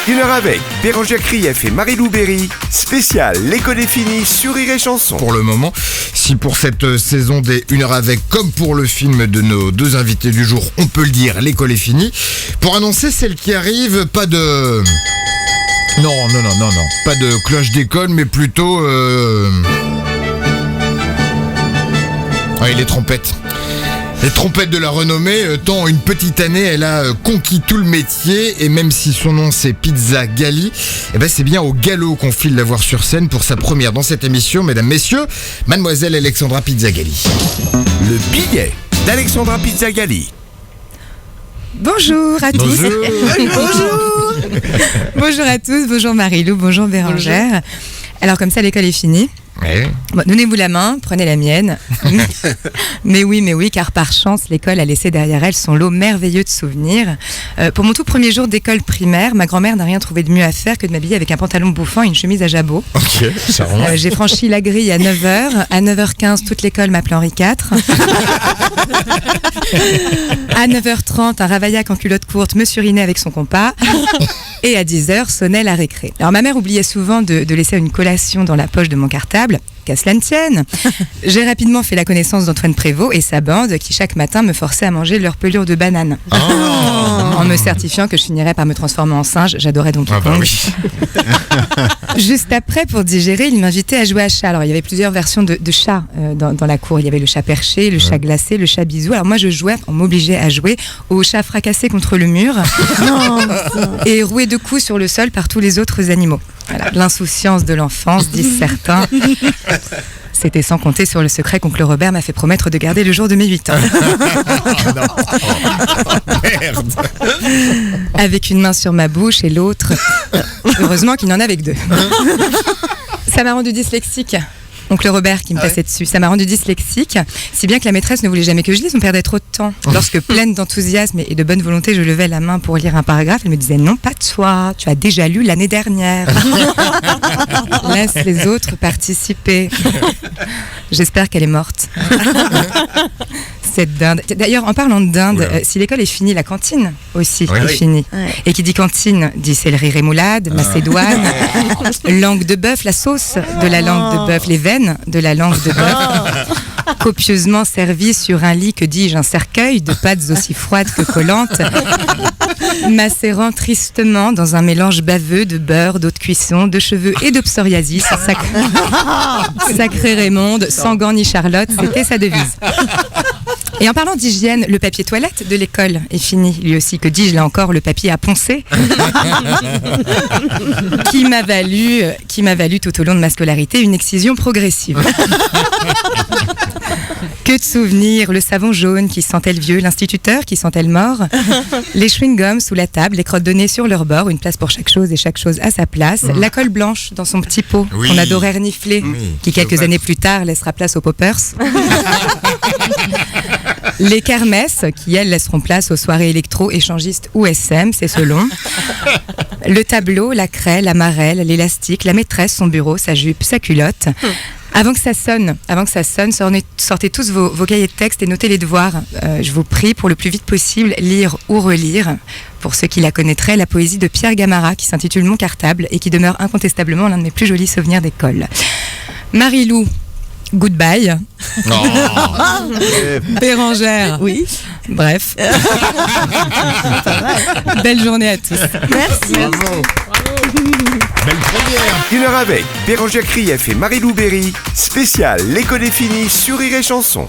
Une heure avec Bérangère Krief et Marie-Lou Berry, spécial l'école est finie sur Rire et Chanson. Pour le moment, si pour cette saison des 1 heure avec, comme pour le film de nos deux invités du jour, on peut le dire, l'école est finie. Pour annoncer celle qui arrive, pas de... Non, pas de cloche d'école, mais plutôt... les trompettes. Les trompettes de la renommée, tant une petite année, elle a conquis tout le métier, et même si son nom c'est Pizza Gali, c'est bien au galop qu'on file la voir sur scène pour sa première dans cette émission, mesdames, messieurs, mademoiselle Alexandra Pizzagalli. Le billet d'Alexandra Pizzagalli. Bonjour à tous. Bonjour. Bonjour à tous, bonjour Marie-Lou, bonjour Bérangère. Bonjour. Alors comme ça l'école est finie. Ouais. Bon, donnez-vous la main, prenez la mienne. mais oui, car par chance, l'école a laissé derrière elle son lot merveilleux de souvenirs. Pour mon tout premier jour d'école primaire, ma grand-mère n'a rien trouvé de mieux à faire que de m'habiller avec un pantalon bouffant et une chemise à jabot. Ok, ça rend. J'ai franchi la grille à 9h. À 9h15, toute l'école m'appelait Henri IV. À 9h30, un ravaillac en culotte courte me surinait avec son compas. Et à 10h, sonnait la récré. Alors ma mère oubliait souvent de laisser une collation dans la poche de mon cartable. Qu'à cela ne tienne. J'ai rapidement fait la connaissance d'Antoine Prévost et sa bande qui chaque matin me forçait à manger leur pelure de banane. En me certifiant que je finirais par me transformer en singe. J'adorais Donkey Kong. Juste après, pour digérer, il m'invitait à jouer à chat. Alors il y avait plusieurs versions de chat dans la cour. Il y avait le chat perché, le chat glacé, le chat bisou. Alors moi je jouais, on m'obligeait à jouer au chat fracassé contre le mur et roué de coups sur le sol par tous les autres animaux. Voilà, l'insouciance de l'enfance, disent certains. C'était sans compter sur le secret qu'oncle Robert m'a fait promettre de garder le jour de mes 8 ans. Merde. Avec une main sur ma bouche et l'autre, heureusement qu'il n'en avait que 2. Ça m'a rendu dyslexique. Oncle Robert qui me passait dessus. Ça m'a rendu dyslexique, si bien que la maîtresse ne voulait jamais que je lise, on perdait trop de temps. Lorsque, pleine d'enthousiasme et de bonne volonté, je levais la main pour lire un paragraphe, elle me disait « Non, pas toi, tu as déjà lu l'année dernière. » Laisse les autres participer. J'espère qu'elle est morte. Cette dinde. D'ailleurs, en parlant de dinde, si l'école est finie, la cantine aussi est finie. Ouais. Et qui dit cantine, dit céleri rémoulade, macédoine, langue de bœuf, la sauce de la langue de bœuf, les veines de la langue de bœuf, copieusement servie sur un lit, que dis-je, un cercueil de pâtes aussi froides que collantes, macérant tristement dans un mélange baveux de beurre, d'eau de cuisson, de cheveux et de psoriasis. Sacré Raymonde, sans gants ni Charlotte, c'était sa devise. Et en parlant d'hygiène, le papier toilette de l'école est fini, lui aussi. Que dis-je là encore, le papier à poncer qui m'a valu tout au long de ma scolarité une excision progressive. Que de souvenirs, le savon jaune qui sentait le vieux, l'instituteur qui sentait le mort, les chewing-gums sous la table, les crottes de nez sur leur bord, une place pour chaque chose et chaque chose à sa place, la colle blanche dans son petit pot qu'on adorait renifler, qui quelques années plus tard laissera place aux poppers. Les kermesses, qui elles laisseront place aux soirées électro, échangistes ou SM, c'est selon. Le tableau, la craie, la marelle, l'élastique, la maîtresse, son bureau, sa jupe, sa culotte. Avant que ça sonne, sortez tous vos cahiers de texte et notez les devoirs. Je vous prie, pour le plus vite possible, lire ou relire, pour ceux qui la connaîtraient, la poésie de Pierre Gamarra, qui s'intitule Mon cartable et qui demeure incontestablement l'un de mes plus jolis souvenirs d'école. Marie-Lou, goodbye. Bérangère. Oui. Bref. Belle journée à tous. Merci. Bravo. Belle première. 1 heure avec Bérangère Krief et Marie-Lou Berry, spécial l'école est finie sur Rire et Chanson.